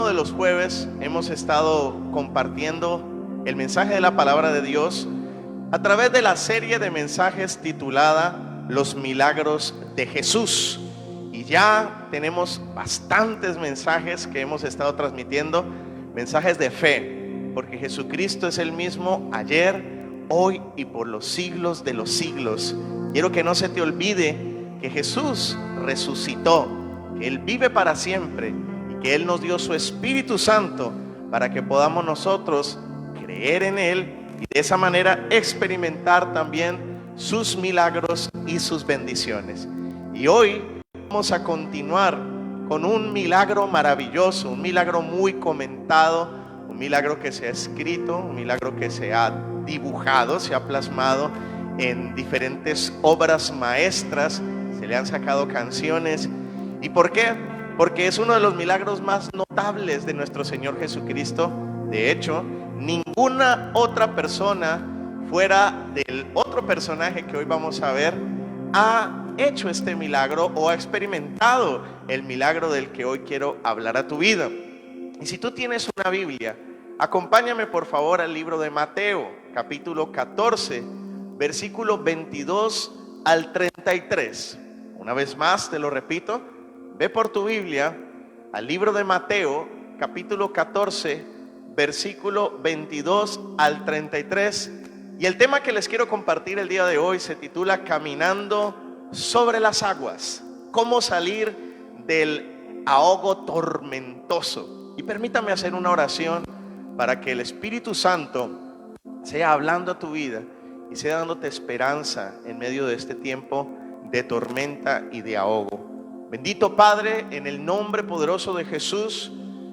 uno de los jueves hemos estado compartiendo el mensaje de la palabra de Dios a través de la serie de mensajes titulada Los Milagros de Jesús. Y ya tenemos bastantes mensajes que hemos estado transmitiendo, mensajes de fe, porque Jesucristo es el mismo ayer, hoy y por los siglos de los siglos. Quiero que no se te olvide que Jesús resucitó, que Él vive para siempre y que Él nos dio su Espíritu Santo para que podamos nosotros creer en Él y de esa manera experimentar también sus milagros y sus bendiciones. Y hoy vamos a continuar con un milagro maravilloso, un milagro muy comentado, un milagro que se ha escrito, un milagro que se ha dibujado, se ha plasmado en diferentes obras maestras, se le han sacado canciones. ¿Y por qué? Porque es uno de los milagros más notables de nuestro Señor Jesucristo. De hecho, ninguna otra persona fuera del otro personaje que hoy vamos a ver ha hecho este milagro o ha experimentado el milagro del que hoy quiero hablar a tu vida. Y si tú tienes una Biblia, acompáñame por favor al libro de Mateo, capítulo 14, versículo 22 al 33. Una vez más te lo repito, ve por tu Biblia al libro de Mateo, capítulo 14, versículo 22 al 33. Y el tema que les quiero compartir el día de hoy se titula Caminando sobre las aguas. Cómo salir del ahogo tormentoso. Y permítame hacer una oración para que el Espíritu Santo sea hablando a tu vida y sea dándote esperanza en medio de este tiempo de tormenta y de ahogo. Bendito Padre, en el nombre poderoso de Jesús,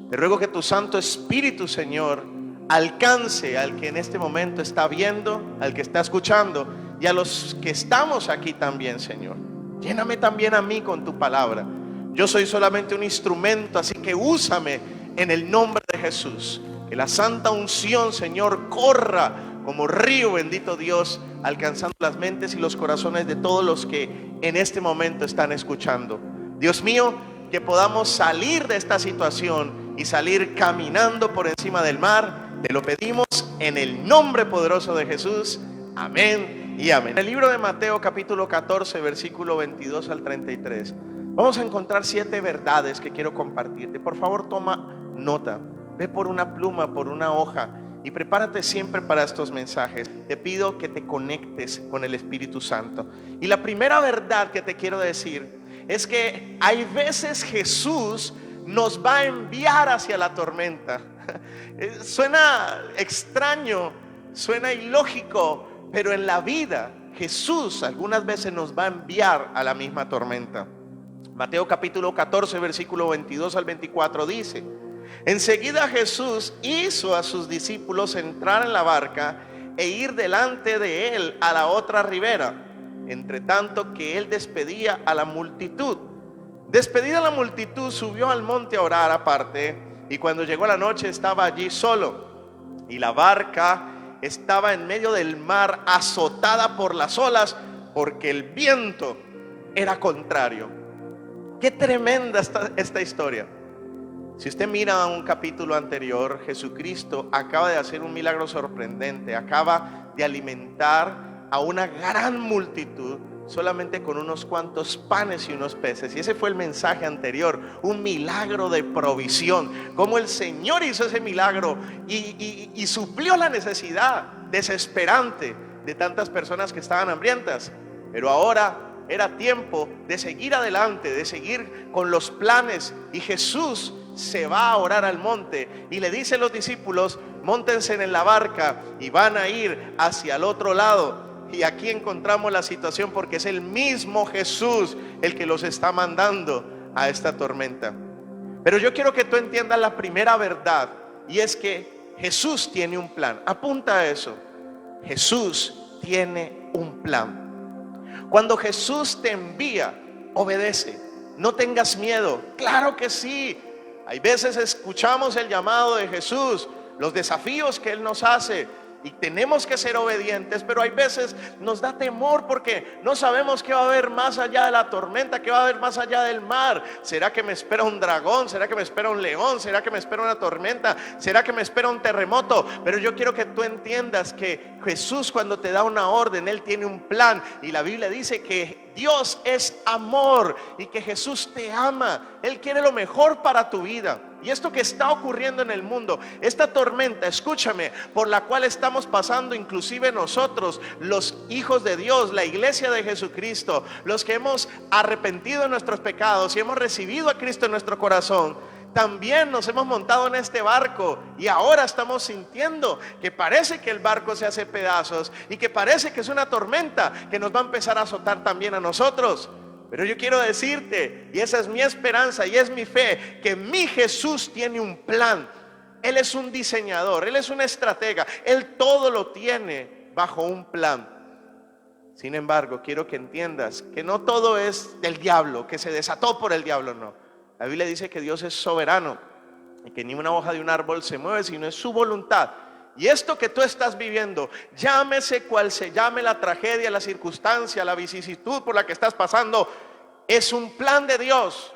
te ruego que tu Santo Espíritu, Señor, alcance al que en este momento está viendo, al que está escuchando y a los que estamos aquí también, Señor. Lléname también a mí con tu palabra. Yo soy solamente un instrumento, así que úsame en el nombre de Jesús. Que la santa unción, Señor, corra como río, bendito Dios, alcanzando las mentes y los corazones de todos los que en este momento están escuchando. Dios mío, que podamos salir de esta situación y salir caminando por encima del mar. Te lo pedimos en el nombre poderoso de Jesús. Amén y amén. En el libro de Mateo capítulo 14, versículo 22 al 33, vamos a encontrar 7 verdades que quiero compartirte. Por favor, toma nota. Ve por una pluma, por una hoja y prepárate siempre para estos mensajes. Te pido que te conectes con el Espíritu Santo. Y la primera verdad que te quiero decir es que hay veces Jesús nos va a enviar hacia la tormenta. Suena extraño, suena ilógico, pero en la vida Jesús algunas veces nos va a enviar a la misma tormenta. Mateo capítulo 14, versículo 22 al 24 dice: enseguida Jesús hizo a sus discípulos entrar en la barca e ir delante de él a la otra ribera, entre tanto que él despedía a la multitud. Despedida la multitud, subió al monte a orar aparte, y cuando llegó la noche estaba allí solo, y la barca estaba en medio del mar, azotada por las olas, porque el viento era contrario. Qué tremenda esta historia. Si usted mira un capítulo anterior, Jesucristo acaba de hacer un milagro sorprendente, acaba de alimentar a una gran multitud solamente con unos cuantos panes y unos peces. Y ese fue el mensaje anterior, un milagro de provisión, como el Señor hizo ese milagro y suplió la necesidad desesperante de tantas personas que estaban hambrientas. Pero ahora era tiempo de seguir adelante, de seguir con los planes, y Jesús se va a orar al monte y le dice a los discípulos: móntense en la barca y van a ir hacia el otro lado. Y aquí encontramos la situación, porque es el mismo Jesús el que los está mandando a esta tormenta. Pero yo quiero que tú entiendas la primera verdad, y es que Jesús tiene un plan. Apunta a eso. Jesús tiene un plan. Cuando Jesús te envía, obedece. No tengas miedo. Claro que sí. Hay veces escuchamos el llamado de Jesús, los desafíos que Él nos hace, y tenemos que ser obedientes, pero hay veces nos da temor porque no sabemos qué va a haber más allá de la tormenta, qué va a haber más allá del mar. ¿Será que me espera un dragón? ¿Será que me espera un león? ¿Será que me espera una tormenta? ¿Será que me espera un terremoto? Pero yo quiero que tú entiendas que Jesús, cuando te da una orden, Él tiene un plan, y la Biblia dice que Dios es amor y que Jesús te ama. Él quiere lo mejor para tu vida. Y esto que está ocurriendo en el mundo, esta tormenta, escúchame, por la cual estamos pasando, inclusive nosotros, los hijos de Dios, la iglesia de Jesucristo, los que hemos arrepentido de nuestros pecados y hemos recibido a Cristo en nuestro corazón, también nos hemos montado en este barco y ahora estamos sintiendo que parece que el barco se hace pedazos y que parece que es una tormenta que nos va a empezar a azotar también a nosotros. Pero yo quiero decirte, y esa es mi esperanza y es mi fe, que mi Jesús tiene un plan. Él es un diseñador, Él es un estratega, Él todo lo tiene bajo un plan. Sin embargo, quiero que entiendas que no todo es del diablo, que se desató por el diablo, no. La Biblia dice que Dios es soberano y que ni una hoja de un árbol se mueve, sino es su voluntad. Y esto que tú estás viviendo, llámese cual se llame la tragedia, la circunstancia, la vicisitud por la que estás pasando, es un plan de Dios.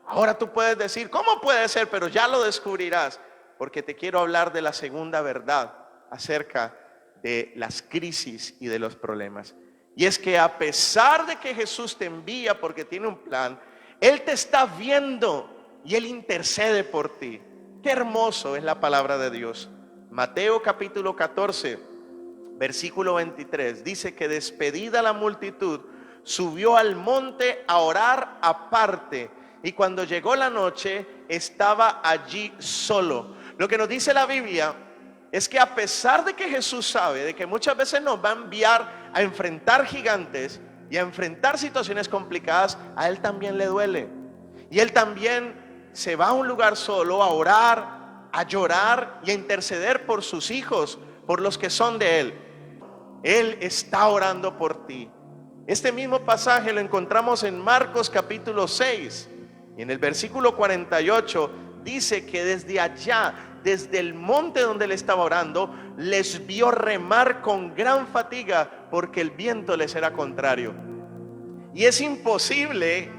Ahora tú puedes decir, ¿cómo puede ser? Pero ya lo descubrirás, porque te quiero hablar de la segunda verdad acerca de las crisis y de los problemas. Y es que a pesar de que Jesús te envía porque tiene un plan, Él te está viendo y Él intercede por ti. Qué hermoso es la palabra de Dios. Mateo capítulo 14, versículo 23, dice que despedida la multitud, subió al monte a orar aparte, y cuando llegó la noche, estaba allí solo. Lo que nos dice la Biblia es que a pesar de que Jesús sabe de que muchas veces nos va a enviar a enfrentar gigantes y a enfrentar situaciones complicadas, a Él también le duele. Y Él también se va a un lugar solo a orar, a llorar y a interceder por sus hijos, por los que son de Él. Él está orando por ti. Este mismo pasaje lo encontramos en Marcos capítulo 6. Y en el versículo 48 dice que desde allá, desde el monte donde Él estaba orando, les vio remar con gran fatiga porque el viento les era contrario. Y es imposible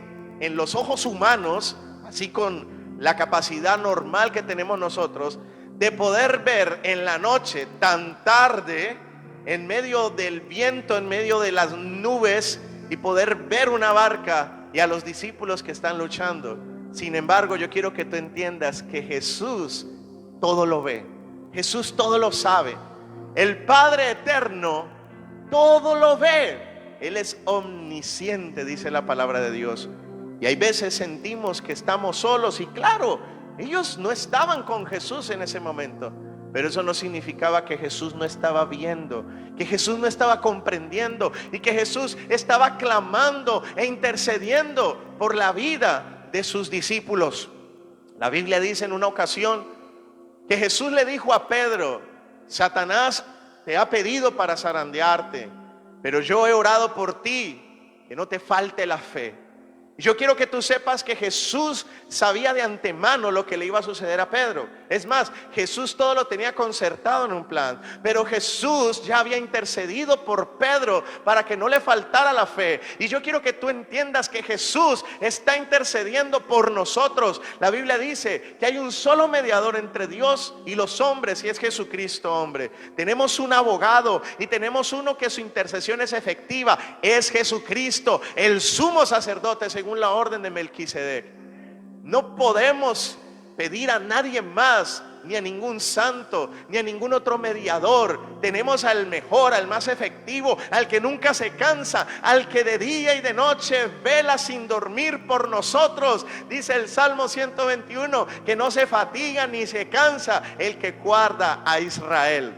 en los ojos humanos, así con la capacidad normal que tenemos nosotros, de poder ver en la noche tan tarde, en medio del viento, en medio de las nubes, y poder ver una barca y a los discípulos que están luchando. Sin embargo, yo quiero que tú entiendas que Jesús todo lo ve, Jesús todo lo sabe. El Padre eterno todo lo ve. Él es omnisciente, dice la palabra de Dios. Y hay veces sentimos que estamos solos, y claro, ellos no estaban con Jesús en ese momento, pero eso no significaba que Jesús no estaba viendo, que Jesús no estaba comprendiendo y que Jesús estaba clamando e intercediendo por la vida de sus discípulos. La Biblia dice en una ocasión que Jesús le dijo a Pedro: Satanás te ha pedido para zarandearte, pero yo he orado por ti, que no te falte la fe. Yo quiero que tú sepas que Jesús sabía de antemano lo que le iba a suceder a Pedro. Es más, Jesús todo lo tenía concertado en un plan, pero Jesús ya había intercedido por Pedro para que no le faltara la fe. Y yo quiero que tú entiendas que Jesús está intercediendo por nosotros. La Biblia dice que hay un solo mediador entre Dios y los hombres, y es Jesucristo hombre. Tenemos un abogado y tenemos uno que su intercesión es efectiva, es Jesucristo, el sumo sacerdote según la orden de Melquisedec. No podemos pedir a nadie más, ni a ningún santo, ni a ningún otro mediador. Tenemos al mejor, al más efectivo, al que nunca se cansa, al que de día y de noche vela sin dormir por nosotros. Dice el Salmo 121 que no se fatiga ni se cansa el que guarda a Israel.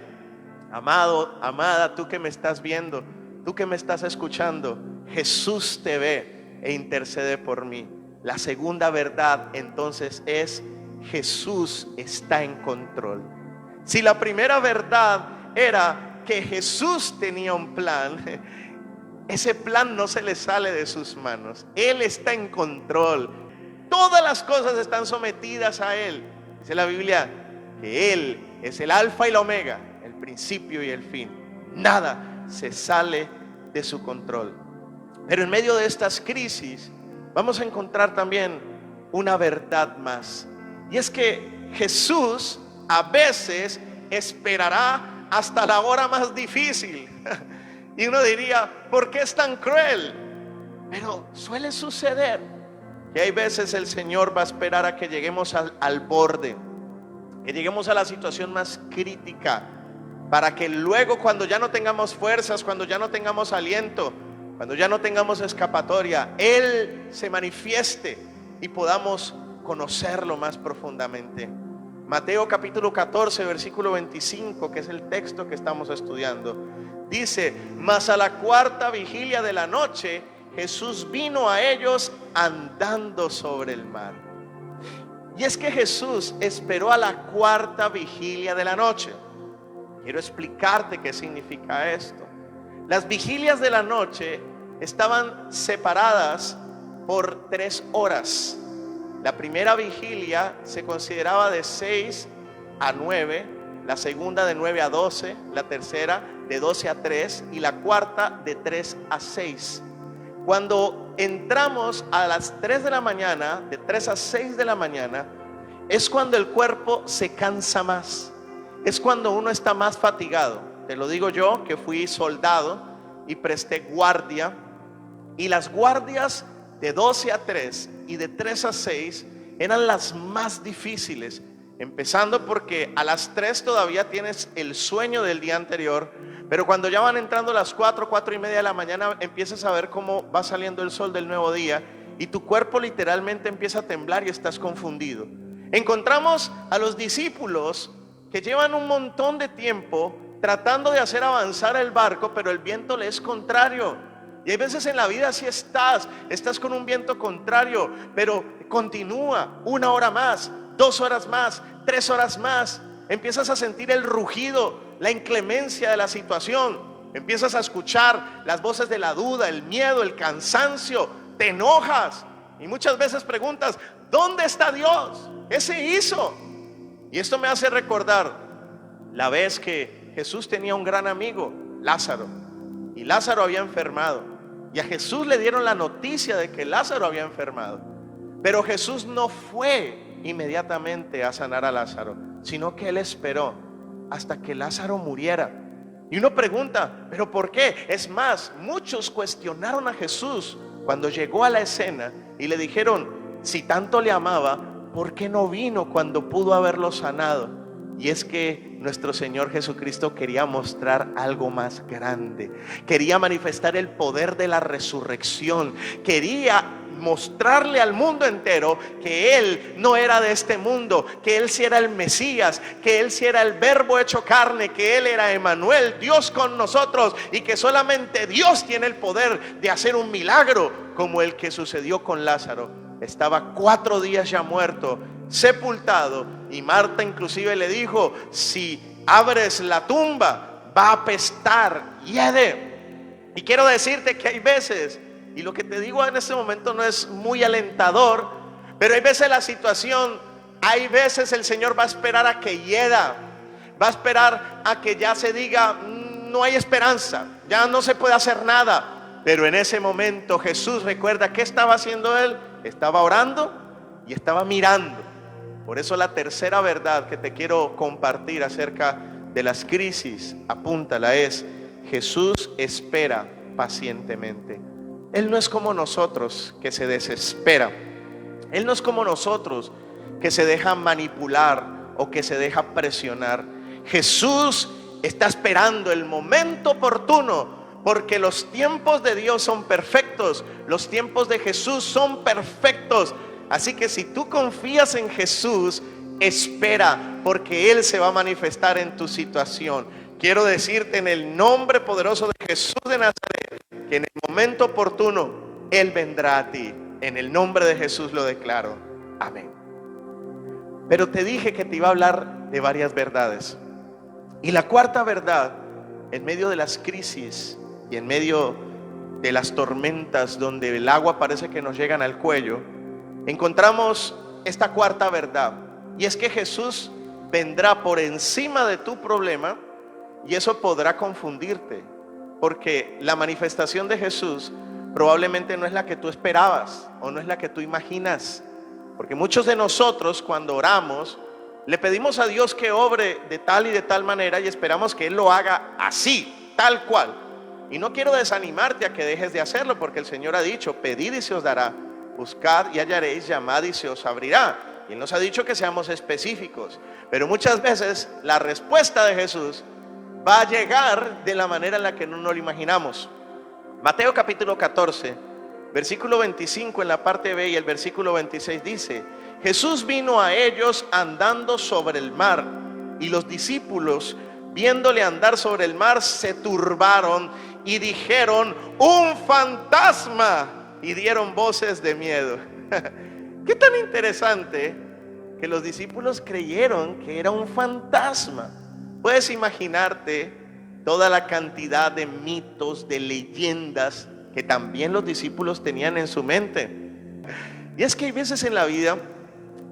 Amado, amada, tú que me estás viendo, tú que me estás escuchando, Jesús te ve e intercede por mí. La segunda verdad entonces es: Jesús está en control. Si la primera verdad era que Jesús tenía un plan, ese plan no se le sale de sus manos. Él está en control. Todas las cosas están sometidas a Él. Dice la Biblia que Él es el alfa y la omega, el principio y el fin. Nada se sale de su control. Pero en medio de estas crisis vamos a encontrar también una verdad más. Y es que Jesús a veces esperará hasta la hora más difícil. Y uno diría, ¿por qué es tan cruel? Pero suele suceder que hay veces el Señor va a esperar a que lleguemos al borde, que lleguemos a la situación más crítica, para que luego, cuando ya no tengamos fuerzas, cuando ya no tengamos aliento, cuando ya no tengamos escapatoria, Él se manifieste y podamos conocerlo más profundamente. Mateo capítulo 14, versículo 25, que es el texto que estamos estudiando, dice: mas a la cuarta vigilia de la noche, Jesús vino a ellos andando sobre el mar. Y es que Jesús esperó a la cuarta vigilia de la noche. Quiero explicarte qué significa esto. Las vigilias de la noche estaban separadas por 3 horas. La primera vigilia se consideraba de 6 a 9, la segunda de 9 a 12, la tercera de 12 a 3 y la cuarta de 3 a 6. Cuando entramos a las 3 de la mañana, de 3 a 6 de la mañana, es cuando el cuerpo se cansa más. Es cuando uno está más fatigado. Te lo digo yo, que fui soldado y presté guardia. Y las guardias de 12 a 3 y de 3 a 6 eran las más difíciles. Empezando porque a las 3 todavía tienes el sueño del día anterior, pero cuando ya van entrando las 4, 4 y media de la mañana, empiezas a ver cómo va saliendo el sol del nuevo día y tu cuerpo literalmente empieza a temblar y estás confundido. Encontramos a los discípulos que llevan un montón de tiempo tratando de hacer avanzar el barco, pero el viento le es contrario. Y hay veces en la vida así estás con un viento contrario, pero continúa 1 hora más, 2 horas más, 3 horas más. Empiezas a sentir el rugido, la inclemencia de la situación. Empiezas a escuchar las voces de la duda, el miedo, el cansancio. Te enojas y muchas veces preguntas: ¿dónde está Dios? ¿Qué se hizo? Y esto me hace recordar la vez que Jesús tenía un gran amigo, Lázaro, y Lázaro había enfermado, y a Jesús le dieron la noticia de que Lázaro había enfermado, pero Jesús no fue inmediatamente a sanar a Lázaro, sino que Él esperó hasta que Lázaro muriera. Y uno pregunta, ¿pero por qué? Es más, muchos cuestionaron a Jesús cuando llegó a la escena y le dijeron: si tanto le amaba, ¿por qué no vino cuando pudo haberlo sanado? Y es que nuestro Señor Jesucristo quería mostrar algo más grande. Quería manifestar el poder de la resurrección. Quería mostrarle al mundo entero que Él no era de este mundo, que Él sí era el Mesías, que Él sí era el Verbo hecho carne, que Él era Emmanuel, Dios con nosotros, y que solamente Dios tiene el poder de hacer un milagro como el que sucedió con Lázaro. Estaba 4 días ya muerto, sepultado, y Marta inclusive le dijo: si abres la tumba va a apestar, hiede. Y quiero decirte que hay veces, y lo que te digo en este momento no es muy alentador, pero hay veces la situación, hay veces el Señor va a esperar a que hieda, va a esperar a que ya se diga: no hay esperanza, ya no se puede hacer nada. Pero en ese momento Jesús, recuerda, ¿qué estaba haciendo Él? Estaba orando y estaba mirando. Por eso la tercera verdad que te quiero compartir acerca de las crisis, apúntala, es: Jesús espera pacientemente. Él no es como nosotros, que se desespera. Él no es como nosotros, que se deja manipular o que se deja presionar. Jesús está esperando el momento oportuno, porque los tiempos de Dios son perfectos, los tiempos de Jesús son perfectos. Así que si tú confías en Jesús, espera, porque Él se va a manifestar en tu situación. Quiero decirte en el nombre poderoso de Jesús de Nazaret, que en el momento oportuno Él vendrá a ti. En el nombre de Jesús lo declaro. Amén. Pero te dije que te iba a hablar de varias verdades. Y la cuarta verdad, en medio de las crisis y en medio de las tormentas donde el agua parece que nos llegan al cuello, encontramos esta cuarta verdad, y es que Jesús vendrá por encima de tu problema Y eso podrá confundirte, porque la manifestación de Jesús probablemente no es la que tú esperabas o no es la que tú imaginas. Porque muchos de nosotros, cuando oramos, le pedimos a Dios que obre de tal y de tal manera y esperamos que Él lo haga así, tal cual. Y no quiero desanimarte a que dejes de hacerlo, porque el Señor ha dicho: pedid y se os dará, buscad y hallaréis, llamad y se os abrirá. Y Él nos ha dicho que seamos específicos, pero muchas veces la respuesta de Jesús va a llegar de la manera en la que no nos lo imaginamos. Mateo capítulo 14, versículo 25 en la parte B y el versículo 26 dice: Jesús vino a ellos andando sobre el mar, y los discípulos, viéndole andar sobre el mar, se turbaron y dijeron: ¡un fantasma! Y dieron voces de miedo. Qué tan interesante que los discípulos creyeron que era un fantasma. Puedes imaginarte toda la cantidad de mitos, de leyendas que también los discípulos tenían en su mente. Y es que hay veces en la vida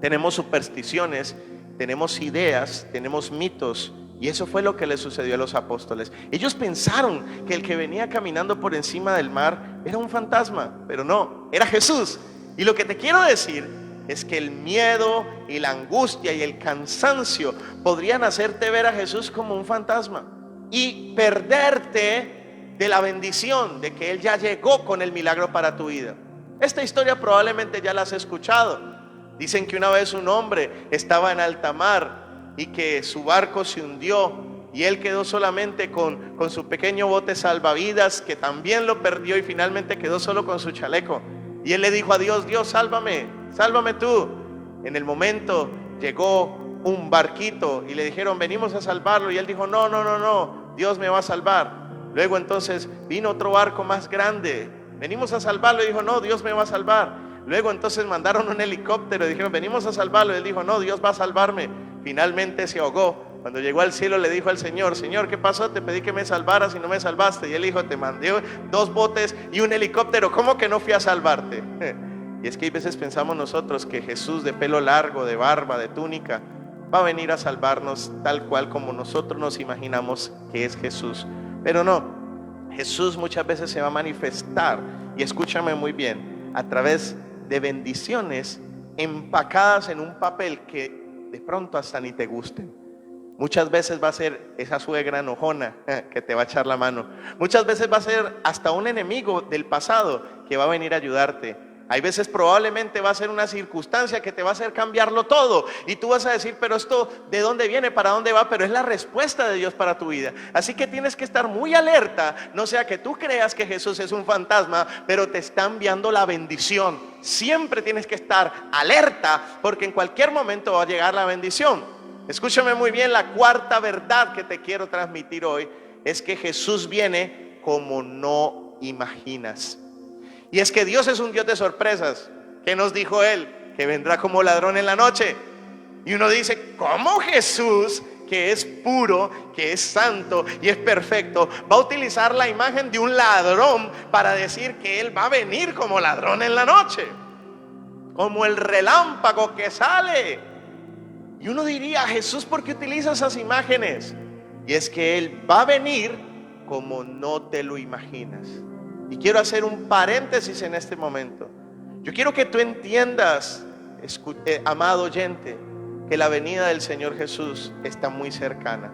tenemos supersticiones, tenemos ideas, tenemos mitos. Y eso fue lo que le sucedió a los apóstoles. Ellos pensaron que el que venía caminando por encima del mar era un fantasma, pero no, era Jesús. Y lo que te quiero decir es que el miedo y la angustia y el cansancio podrían hacerte ver a Jesús como un fantasma y perderte de la bendición de que Él ya llegó con el milagro para tu vida. Esta historia probablemente ya la has escuchado. Dicen que una vez un hombre estaba en alta mar y que su barco se hundió y él quedó solamente con su pequeño bote salvavidas, que también lo perdió, y finalmente quedó solo con su chaleco. Y él le dijo a Dios: Dios, sálvame, sálvame tú. En el momento llegó un barquito y le dijeron: venimos a salvarlo. Y él dijo: no, no, no, no, Dios me va a salvar. Luego entonces vino otro barco más grande: venimos a salvarlo. Y dijo: no, Dios me va a salvar. Luego entonces mandaron un helicóptero y dijeron: venimos a salvarlo. Y él dijo: no, Dios va a salvarme. Finalmente se ahogó. Cuando llegó al cielo le dijo al Señor: Señor, ¿qué pasó? Te pedí que me salvaras y no me salvaste. Y él dijo: te mandé 2 botes y un helicóptero, ¿cómo que no fui a salvarte? Y es que hay veces pensamos nosotros que Jesús, de pelo largo, de barba, de túnica, va a venir a salvarnos tal cual como nosotros nos imaginamos que es Jesús. Pero no, Jesús muchas veces se va a manifestar, y escúchame muy bien, a través de bendiciones empacadas en un papel que de pronto hasta ni te gusten. Muchas veces va a ser esa suegra enojona que te va a echar la mano. Muchas veces va a ser hasta un enemigo del pasado que va a venir a ayudarte. Hay veces probablemente va a ser una circunstancia que te va a hacer cambiarlo todo. Y tú vas a decir: pero esto, ¿de dónde viene? ¿Para dónde va? Pero es la respuesta de Dios para tu vida. Así que tienes que estar muy alerta. No sea que tú creas que Jesús es un fantasma, pero te está enviando la bendición. Siempre tienes que estar alerta, porque en cualquier momento va a llegar la bendición. Escúchame muy bien, la cuarta verdad que te quiero transmitir hoy es que Jesús viene como no imaginas. Y es que Dios es un Dios de sorpresas. ¿Qué nos dijo Él? Que vendrá como ladrón en la noche. Y uno dice: ¿cómo Jesús, que es puro, que es santo y es perfecto, va a utilizar la imagen de un ladrón para decir que Él va a venir como ladrón en la noche? Como el relámpago que sale. Y uno diría: Jesús, ¿por qué utiliza esas imágenes? Y es que Él va a venir como no te lo imaginas. Y quiero hacer un paréntesis en este momento. Yo quiero que tú entiendas, amado oyente, que la venida del Señor Jesús está muy cercana.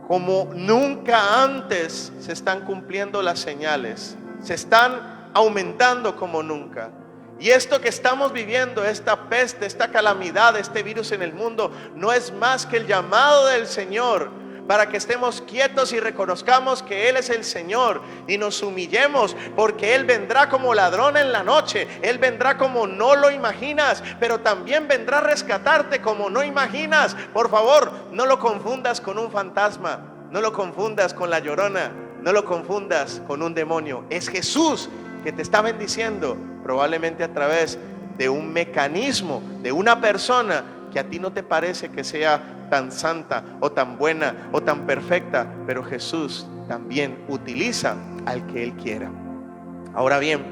Como nunca antes se están cumpliendo las señales, se están aumentando como nunca. Y esto que estamos viviendo, esta peste, esta calamidad, este virus en el mundo, no es más que el llamado del Señor para que estemos quietos y reconozcamos que Él es el Señor y nos humillemos, porque Él vendrá como ladrón en la noche. Él vendrá como no lo imaginas, pero también vendrá a rescatarte como no imaginas. Por favor, no lo confundas con un fantasma, no lo confundas con la Llorona, no lo confundas con un demonio. Es Jesús que te está bendiciendo, probablemente a través de un mecanismo, de una persona que a ti no te parece que sea tan santa o tan buena o tan perfecta, pero Jesús también utiliza al que Él quiera. Ahora bien,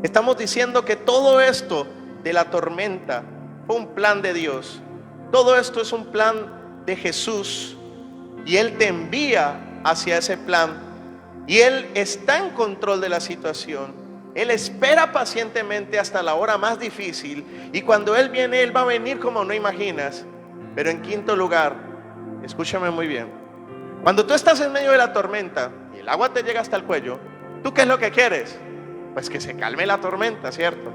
estamos diciendo que todo esto de la tormenta fue un plan de Dios. Todo esto es un plan de Jesús y Él te envía hacia ese plan. Y Él está en control de la situación. Él espera pacientemente hasta la hora más difícil. Y cuando Él viene, Él va a venir como no imaginas. Pero en quinto lugar, escúchame muy bien. Cuando tú estás en medio de la tormenta y el agua te llega hasta el cuello, ¿tú qué es lo que quieres? Pues que se calme la tormenta, ¿cierto?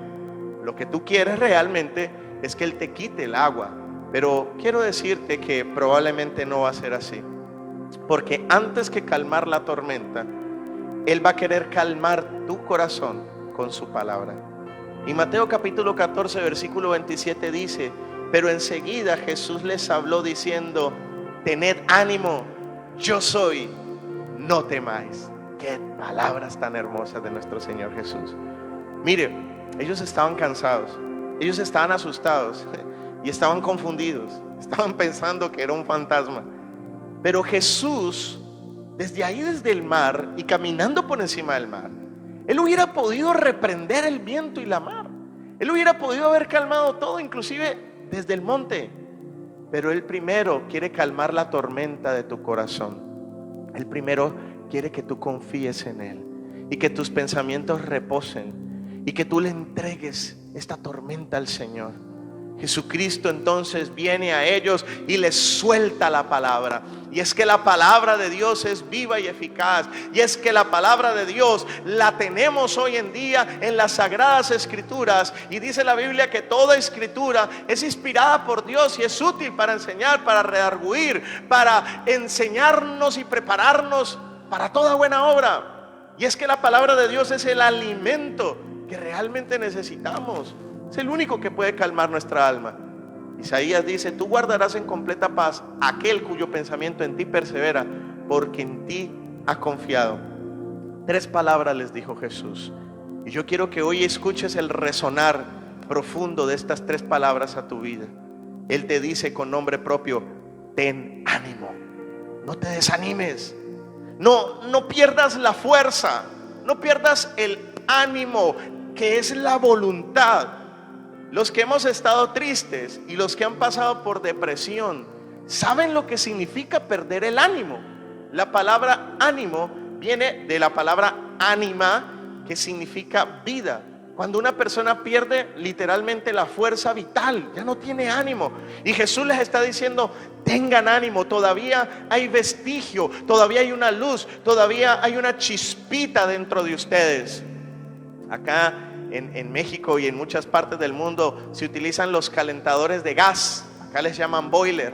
Lo que tú quieres realmente es que Él te quite el agua. Pero quiero decirte que probablemente no va a ser así. Porque antes que calmar la tormenta, Él va a querer calmar tu corazón con su palabra. Y Mateo capítulo 14 versículo 27 dice: pero enseguida Jesús les habló diciendo: tened ánimo, yo soy, no temáis. Qué palabras tan hermosas de nuestro Señor Jesús. Mire, ellos estaban cansados, ellos estaban asustados y estaban confundidos, estaban pensando que era un fantasma. Pero Jesús, desde ahí, desde el mar y caminando por encima del mar, Él hubiera podido reprender el viento y la mar. Él hubiera podido haber calmado todo, inclusive desde el monte. Pero Él primero quiere calmar la tormenta de tu corazón. Él primero quiere que tú confíes en Él y que tus pensamientos reposen y que tú le entregues esta tormenta al Señor. Jesucristo entonces viene a ellos y les suelta la palabra. Y es que la palabra de Dios es viva y eficaz. Y es que la palabra de Dios la tenemos hoy en día en las Sagradas Escrituras. Y dice la Biblia que toda escritura es inspirada por Dios y es útil para enseñar, para redarguir, para enseñarnos y prepararnos para toda buena obra. Y es que la palabra de Dios es el alimento que realmente necesitamos. Es el único que puede calmar nuestra alma. Isaías dice: tú guardarás en completa paz aquel cuyo pensamiento en ti persevera, porque en ti ha confiado. 3 palabras les dijo Jesús. Y yo quiero que hoy escuches el resonar profundo de estas 3 palabras a tu vida. Él te dice con nombre propio: ten ánimo. No te desanimes. No pierdas la fuerza. No pierdas el ánimo, que es la voluntad. Los que hemos estado tristes y los que han pasado por depresión saben lo que significa perder el ánimo. La palabra ánimo viene de la palabra ánima, que significa vida. Cuando una persona pierde literalmente la fuerza vital, ya no tiene ánimo. Y Jesús les está diciendo: tengan ánimo, todavía hay vestigio, todavía hay una luz, todavía hay una chispita dentro de ustedes. Acá en México y en muchas partes del mundo se utilizan los calentadores de gas. Acá les llaman boiler.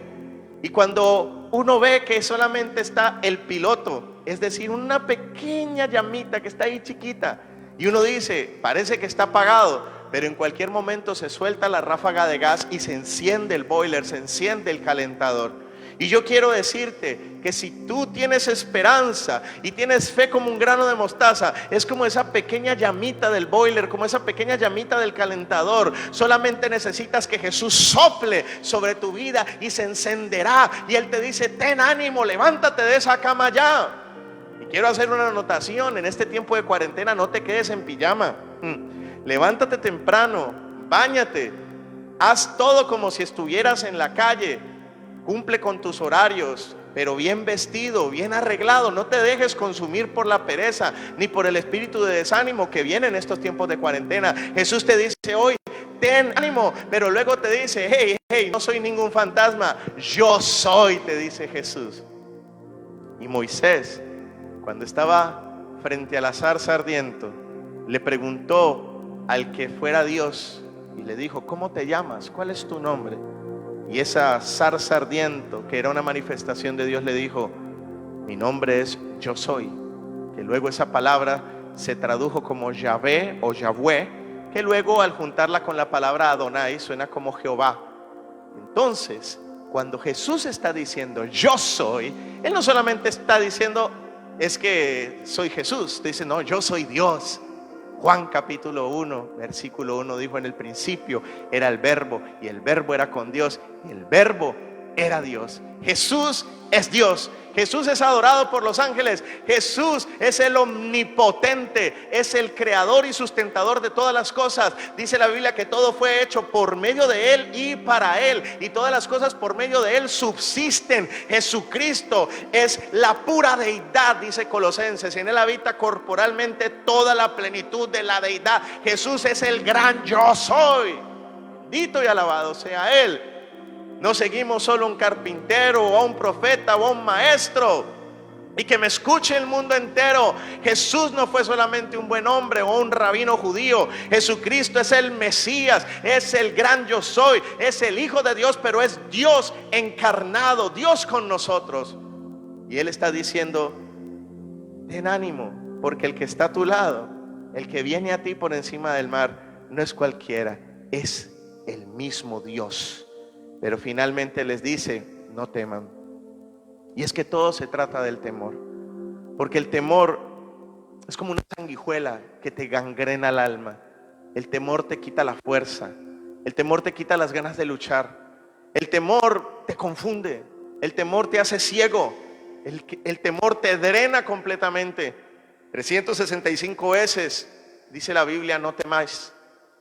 Y cuando uno ve que solamente está el piloto, es decir, una pequeña llamita que está ahí chiquita, y uno dice: parece que está apagado, pero en cualquier momento se suelta la ráfaga de gas y se enciende el boiler, se enciende el calentador. Y yo quiero decirte que si tú tienes esperanza y tienes fe como un grano de mostaza, es como esa pequeña llamita del boiler, como esa pequeña llamita del calentador. Solamente necesitas que Jesús sople sobre tu vida y se encenderá. Y Él te dice: ten ánimo, levántate de esa cama ya. Y quiero hacer una anotación: en este tiempo de cuarentena no te quedes en pijama. Levántate temprano, báñate, haz todo como si estuvieras en la calle. Cumple con tus horarios, pero bien vestido, bien arreglado. No te dejes consumir por la pereza ni por el espíritu de desánimo que viene en estos tiempos de cuarentena. Jesús te dice hoy: ten ánimo, pero luego te dice: hey, no soy ningún fantasma, yo soy, te dice Jesús. Y Moisés, cuando estaba frente a la zarza ardiente, le preguntó al que fuera Dios y le dijo: ¿cómo te llamas? ¿Cuál es tu nombre? Y esa zarza ardiente, que era una manifestación de Dios, le dijo: mi nombre es Yo Soy. Que luego esa palabra se tradujo como Yahvé o Yahweh, que luego al juntarla con la palabra Adonai suena como Jehová. Entonces, cuando Jesús está diciendo yo soy, Él no solamente está diciendo es que soy Jesús, te dice: no, yo soy Dios. Juan capítulo 1 versículo 1 dijo: en el principio era el verbo, y el verbo era con Dios, y el verbo era Dios. Jesús es Dios. Jesús es adorado por los ángeles. Jesús es el omnipotente, es el creador y sustentador de todas las cosas. Dice la Biblia que todo fue hecho por medio de Él y para Él, y todas las cosas por medio de Él subsisten. Jesucristo es la pura deidad, dice Colosenses, y en Él habita corporalmente toda la plenitud de la deidad. Jesús es el gran yo soy. Bendito y alabado sea Él. No seguimos solo a un carpintero o a un profeta o a un maestro. Y que me escuche el mundo entero. Jesús no fue solamente un buen hombre o un rabino judío. Jesucristo es el Mesías, es el gran yo soy, es el Hijo de Dios, pero es Dios encarnado, Dios con nosotros. Y Él está diciendo: ten ánimo, porque el que está a tu lado, el que viene a ti por encima del mar, no es cualquiera, es el mismo Dios. Pero finalmente les dice: no teman. Y es que todo se trata del temor, porque el temor es como una sanguijuela que te gangrena el alma. El temor te quita la fuerza, el temor te quita las ganas de luchar, el temor te confunde, el temor te hace ciego, el temor te drena completamente. 365 veces dice la Biblia: no temáis.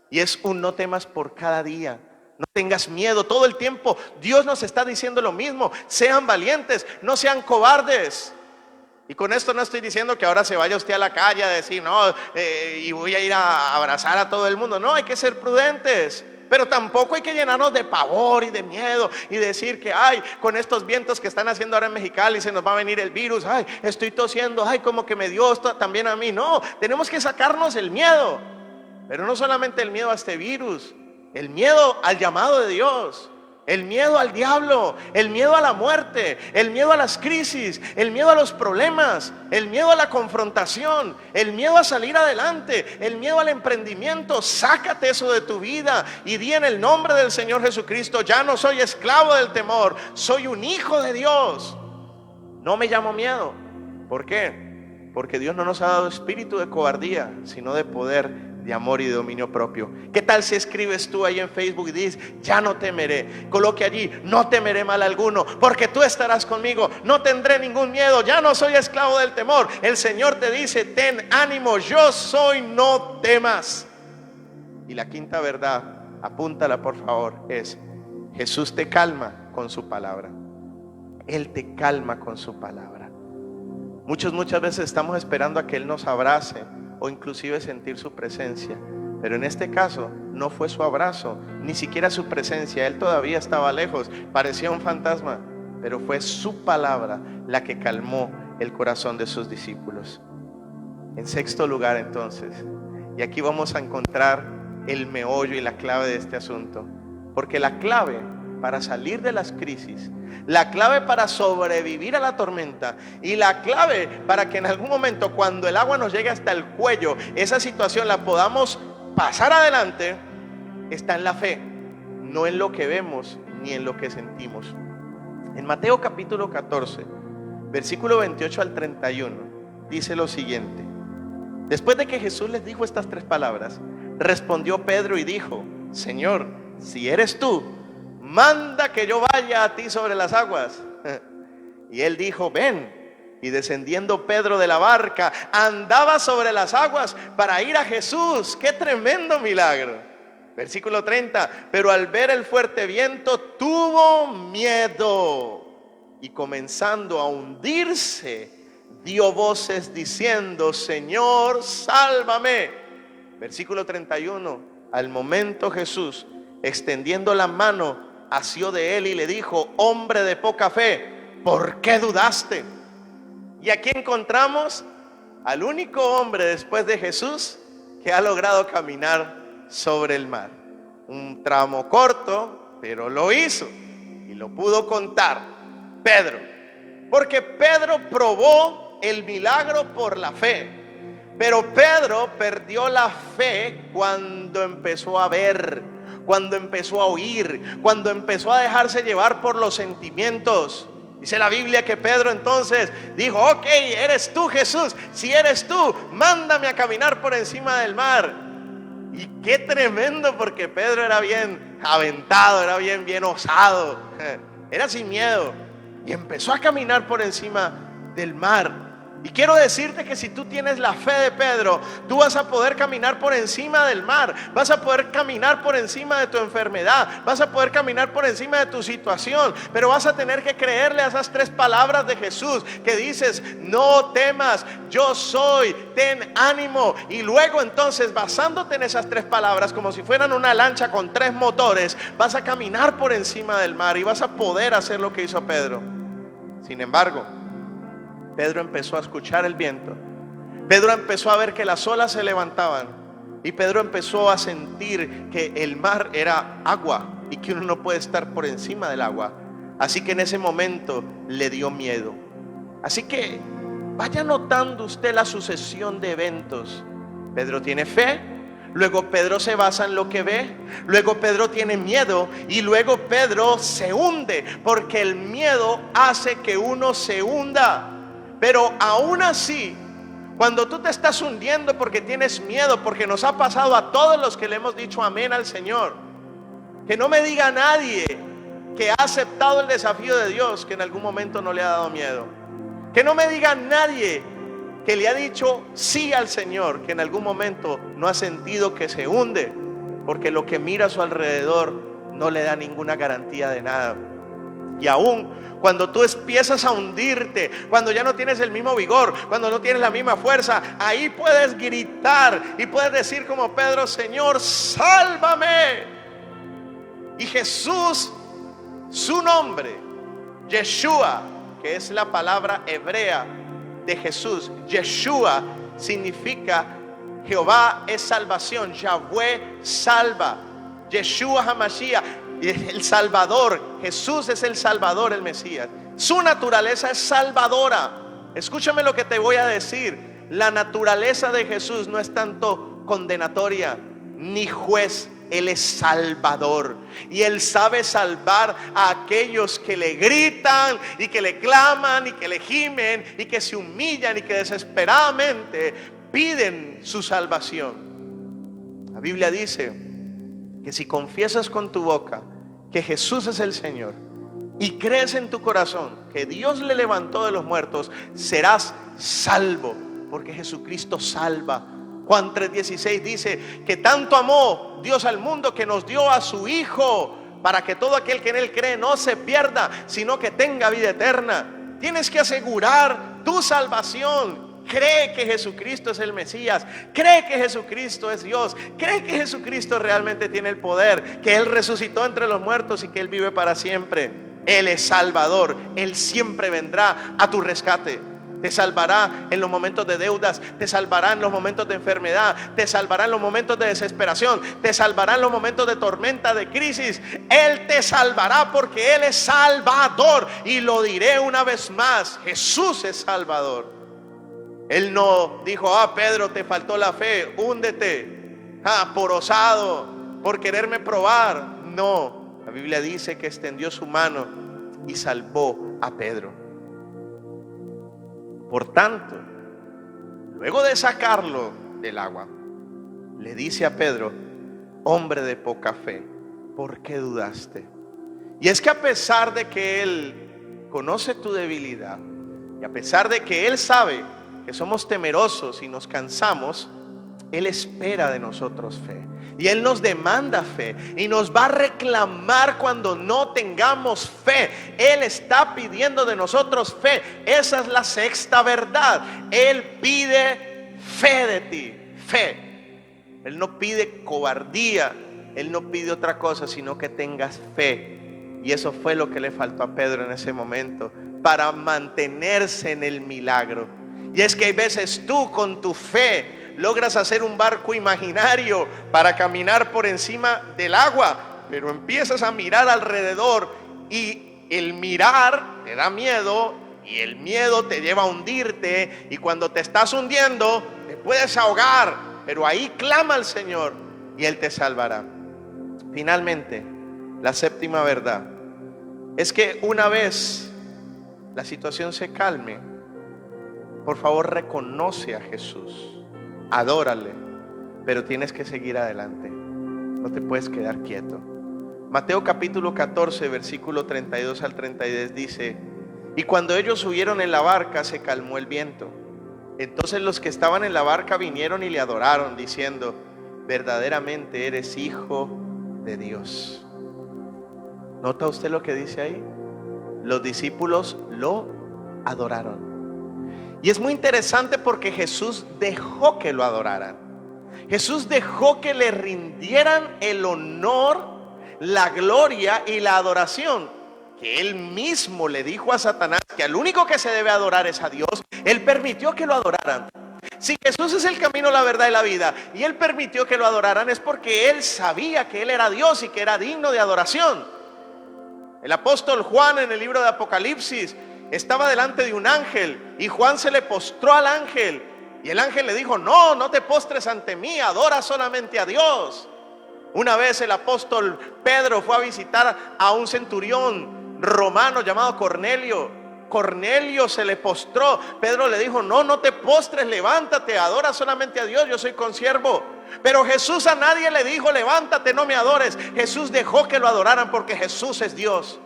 Y es un no temas por cada día. No tengas miedo todo el tiempo. Dios nos está diciendo lo mismo: sean valientes, no sean cobardes. Y con esto no estoy diciendo que ahora se vaya usted a la calle a decir no, y voy a ir a abrazar a todo el mundo. No, hay que ser prudentes, pero tampoco hay que llenarnos de pavor y de miedo y decir que ay, con estos vientos que están haciendo ahora en Mexicali se nos va a venir el virus. Ay, estoy tosiendo, ay, como que me dio esto también a mí. No, tenemos que sacarnos el miedo, pero no solamente el miedo a este virus, el miedo al llamado de Dios, el miedo al diablo, el miedo a la muerte, el miedo a las crisis, el miedo a los problemas, el miedo a la confrontación, el miedo a salir adelante, el miedo al emprendimiento. Sácate eso de tu vida y di en el nombre del Señor Jesucristo: ya no soy esclavo del temor, soy un hijo de Dios. No me llamo miedo. ¿Por qué? Porque Dios no nos ha dado espíritu de cobardía, sino de poder, de amor y de dominio propio. ¿Qué tal si escribes tú ahí en Facebook y dices: ya no temeré? Coloque allí: no temeré mal alguno, porque tú estarás conmigo, no tendré ningún miedo, ya no soy esclavo del temor. El Señor te dice: ten ánimo, yo soy, no temas. Y la quinta verdad, apúntala por favor, es: Jesús te calma con su palabra. Él te calma con su palabra. Muchas veces estamos esperando a que Él nos abrace o inclusive sentir su presencia, pero en este caso no fue su abrazo, ni siquiera su presencia. Él todavía estaba lejos, parecía un fantasma, pero fue su palabra la que calmó el corazón de sus discípulos. En sexto lugar, entonces, y aquí vamos a encontrar el meollo y la clave de este asunto, porque la clave para salir de las crisis, la clave para sobrevivir a la tormenta y la clave para que en algún momento, cuando el agua nos llegue hasta el cuello, esa situación la podamos pasar adelante, está en la fe, no en lo que vemos ni en lo que sentimos. En Mateo capítulo 14, versículo 28 al 31, dice lo siguiente: después de que Jesús les dijo estas tres palabras, respondió Pedro y dijo: Señor, si eres tú, manda que yo vaya a ti sobre las aguas. Y él dijo: ven. Y descendiendo Pedro de la barca, andaba sobre las aguas para ir a Jesús. ¡Qué tremendo milagro! Versículo 30: pero al ver el fuerte viento tuvo miedo, y comenzando a hundirse, dio voces diciendo: Señor, sálvame. Versículo 31: al momento Jesús, extendiendo la mano, asió de él y le dijo: hombre de poca fe, ¿por qué dudaste? Y aquí encontramos al único hombre después de Jesús que ha logrado caminar sobre el mar. Un tramo corto, pero lo hizo y lo pudo contar: Pedro. Porque Pedro probó el milagro por la fe, pero Pedro perdió la fe cuando empezó a ver, cuando empezó a oír, cuando empezó a dejarse llevar por los sentimientos. Dice la Biblia que Pedro entonces dijo: ok, eres tú, Jesús, si eres tú, mándame a caminar por encima del mar. Y qué tremendo, porque Pedro era bien aventado, era bien osado, era sin miedo. y empezó a caminar por encima del mar. Y quiero decirte que si tú tienes la fe de Pedro, tú vas a poder caminar por encima del mar, vas a poder caminar por encima de tu enfermedad, vas a poder caminar por encima de tu situación, pero vas a tener que creerle a esas 3 palabras de Jesús que dices: no temas, yo soy, ten ánimo. Y luego entonces, basándote en esas 3 palabras, como si fueran una lancha con 3 motores, vas a caminar por encima del mar y vas a poder hacer lo que hizo Pedro. Sin embargo, Pedro empezó a escuchar el viento. Pedro empezó a ver que las olas se levantaban. Y Pedro empezó a sentir que el mar era agua y que uno no puede estar por encima del agua. Así que en ese momento le dio miedo. Así que vaya notando usted la sucesión de eventos. Pedro tiene fe, luego Pedro se basa en lo que ve, luego Pedro tiene miedo y luego Pedro se hunde, porque el miedo hace que uno se hunda. Pero aún así, cuando tú te estás hundiendo porque tienes miedo, porque nos ha pasado a todos los que le hemos dicho amén al Señor, que no me diga nadie que ha aceptado el desafío de Dios que en algún momento no le ha dado miedo. Que no me diga nadie que le ha dicho sí al Señor que en algún momento no ha sentido que se hunde, porque lo que mira a su alrededor no le da ninguna garantía de nada. Y aún cuando tú empiezas a hundirte, cuando ya no tienes el mismo vigor, cuando no tienes la misma fuerza, ahí puedes gritar y puedes decir como Pedro: Señor, sálvame. Y Jesús, su nombre, Yeshua, que es la palabra hebrea de Jesús. Yeshua significa Jehová es salvación, Yahweh salva, Yeshua HaMashiach, el Salvador. Jesús es el Salvador, el Mesías. Su naturaleza es salvadora. Escúchame lo que te voy a decir. La naturaleza de Jesús no es tanto condenatoria ni juez. Él es salvador. Y Él sabe salvar a aquellos que le gritan y que le claman y que le gimen y que se humillan y que desesperadamente piden su salvación. La Biblia dice que si confiesas con tu boca que Jesús es el Señor y crees en tu corazón que Dios le levantó de los muertos, serás salvo, porque Jesucristo salva. Juan 3:16 dice que tanto amó Dios al mundo que nos dio a su Hijo, para que todo aquel que en Él cree no se pierda, sino que tenga vida eterna. Tienes que asegurar tu salvación. Cree que Jesucristo es el Mesías, cree que Jesucristo es Dios, cree que Jesucristo realmente tiene el poder, que Él resucitó entre los muertos y que Él vive para siempre. Él es Salvador, Él siempre vendrá a tu rescate. Te salvará en los momentos de deudas, te salvará en los momentos de enfermedad, te salvará en los momentos de desesperación, te salvará en los momentos de tormenta, de crisis. Él te salvará porque Él es Salvador. Y lo diré una vez más: Jesús es Salvador. Él no dijo: Pedro, te faltó la fe, húndete, por osado, por quererme probar. No, la Biblia dice que extendió su mano y salvó a Pedro. Por tanto, luego de sacarlo del agua, le dice a Pedro: hombre de poca fe, ¿por qué dudaste? Y es que a pesar de que Él conoce tu debilidad, y a pesar de que Él sabe que somos temerosos y nos cansamos, Él espera de nosotros fe. Y Él nos demanda fe y nos va a reclamar cuando no tengamos fe. Él está pidiendo de nosotros fe. Esa es la sexta verdad. Él pide fe de ti, fe. Él no pide cobardía, Él no pide otra cosa, sino que tengas fe. Y eso fue lo que le faltó a Pedro en ese momento para mantenerse en el milagro. Y es que hay veces tú con tu fe logras hacer un barco imaginario para caminar por encima del agua, pero empiezas a mirar alrededor y el mirar te da miedo y el miedo te lleva a hundirte, y cuando te estás hundiendo te puedes ahogar, pero ahí clama al Señor y Él te salvará. Finalmente, la séptima verdad es que una vez la situación se calme, por favor reconoce a Jesús. Adórale, pero tienes que seguir adelante. No te puedes quedar quieto. Mateo capítulo 14, versículo 32 al 33 dice: Y cuando ellos subieron en la barca, se calmó el viento. Entonces los que estaban en la barca vinieron y le adoraron, diciendo: verdaderamente eres hijo de Dios. ¿Nota usted lo que dice ahí? Los discípulos lo adoraron. Y es muy interesante porque Jesús dejó que lo adoraran. Jesús dejó que le rindieran el honor, la gloria y la adoración que él mismo le dijo a Satanás que al único que se debe adorar es a Dios. Él permitió que lo adoraran. Si Jesús es el camino, la verdad y la vida, y él permitió que lo adoraran, es porque él sabía que él era Dios y que era digno de adoración. El apóstol Juan, en el libro de Apocalipsis, estaba delante de un ángel y Juan se le postró al ángel, y el ángel le dijo: no, no te postres ante mí, adora solamente a Dios. Una vez el apóstol Pedro fue a visitar a un centurión romano llamado Cornelio. Cornelio se le postró. Pedro le dijo: no, no te postres, levántate, adora solamente a Dios, yo soy consiervo. Pero Jesús a nadie le dijo: levántate, no me adores. Jesús dejó que lo adoraran porque Jesús es Dios.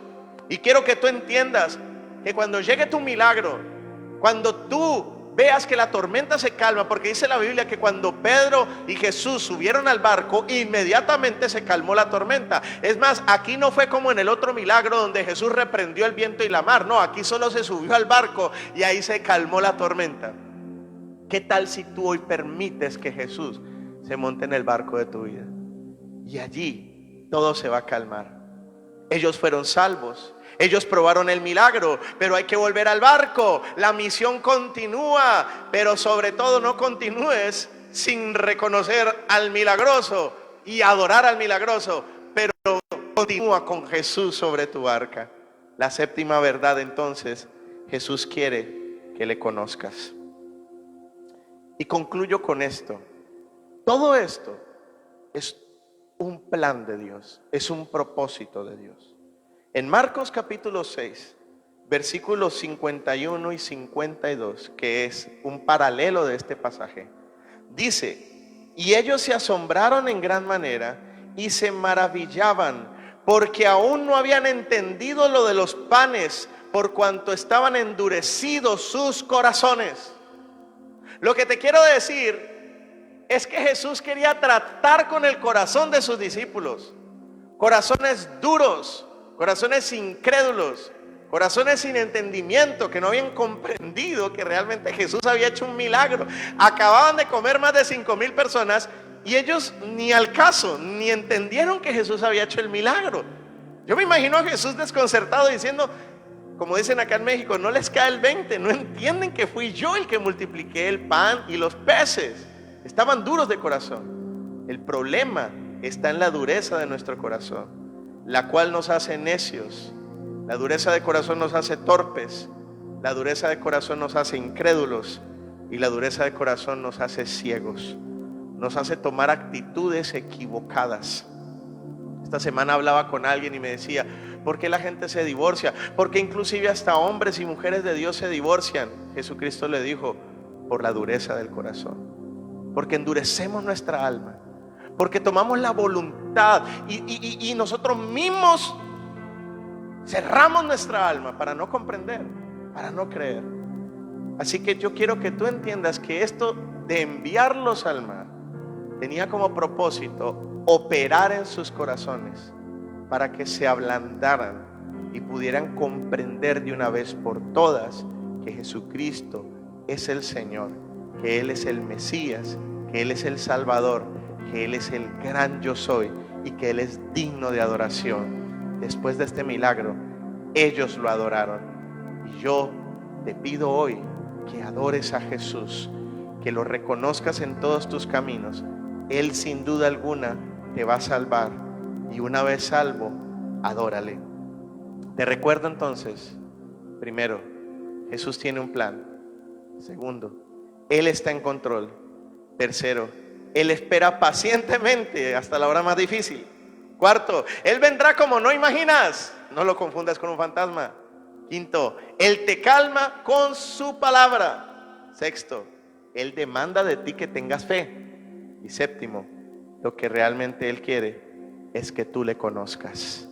Y quiero que tú entiendas que cuando llegue tu milagro, cuando tú veas que la tormenta se calma, porque dice la Biblia que cuando Pedro y Jesús subieron al barco, inmediatamente se calmó la tormenta. Es más, aquí no fue como en el otro milagro donde Jesús reprendió el viento y la mar. No, aquí solo se subió al barco y ahí se calmó la tormenta. ¿Qué tal si tú hoy permites que Jesús se monte en el barco de tu vida? Y allí todo se va a calmar. Ellos fueron salvos. Ellos probaron el milagro, pero hay que volver al barco. La misión continúa, pero sobre todo no continúes sin reconocer al milagroso y adorar al milagroso, pero continúa con Jesús sobre tu barca. La séptima verdad, entonces: Jesús quiere que le conozcas. Y concluyo con esto. Todo esto es un plan de Dios, es un propósito de Dios. En Marcos capítulo 6, versículos 51 y 52, que es un paralelo de este pasaje, dice: y ellos se asombraron en gran manera y se maravillaban, porque aún no habían entendido lo de los panes, por cuanto estaban endurecidos sus corazones. Lo que te quiero decir es que Jesús quería tratar con el corazón de sus discípulos. Corazones duros, corazones incrédulos, corazones sin entendimiento, que no habían comprendido que realmente Jesús había hecho un milagro. Acababan de comer más de 5,000 personas y ellos ni al caso, ni entendieron que Jesús había hecho el milagro. Yo me imagino a Jesús desconcertado diciendo, como dicen acá en México: no les cae el 20, no entienden que fui yo el que multipliqué el pan y los peces. Estaban duros de corazón. El problema está en la dureza de nuestro corazón, la cual nos hace necios. La dureza de corazón nos hace torpes, la dureza de corazón nos hace incrédulos, y la dureza de corazón nos hace ciegos, nos hace tomar actitudes equivocadas. Esta semana hablaba con alguien y me decía: ¿por qué la gente se divorcia? Porque inclusive hasta hombres y mujeres de Dios se divorcian. Jesucristo le dijo: por la dureza del corazón, porque endurecemos nuestra alma, porque tomamos la voluntad y nosotros mismos cerramos nuestra alma para no comprender, para no creer. Así que yo quiero que tú entiendas que esto de enviarlos al mar tenía como propósito operar en sus corazones para que se ablandaran y pudieran comprender de una vez por todas que Jesucristo es el Señor, que Él es el Mesías, que Él es el Salvador, que Él es el gran yo soy y que Él es digno de adoración. Después de este milagro, ellos lo adoraron. Y yo te pido hoy que adores a Jesús, que lo reconozcas en todos tus caminos. Él sin duda alguna te va a salvar, y una vez salvo, adórale. Te recuerdo entonces: primero, Jesús tiene un plan. Segundo, Él está en control. Tercero, Él espera pacientemente hasta la hora más difícil. Cuarto, Él vendrá como no imaginas. No lo confundas con un fantasma. Quinto, Él te calma con su palabra. Sexto, Él demanda de ti que tengas fe. Y séptimo, lo que realmente Él quiere es que tú le conozcas.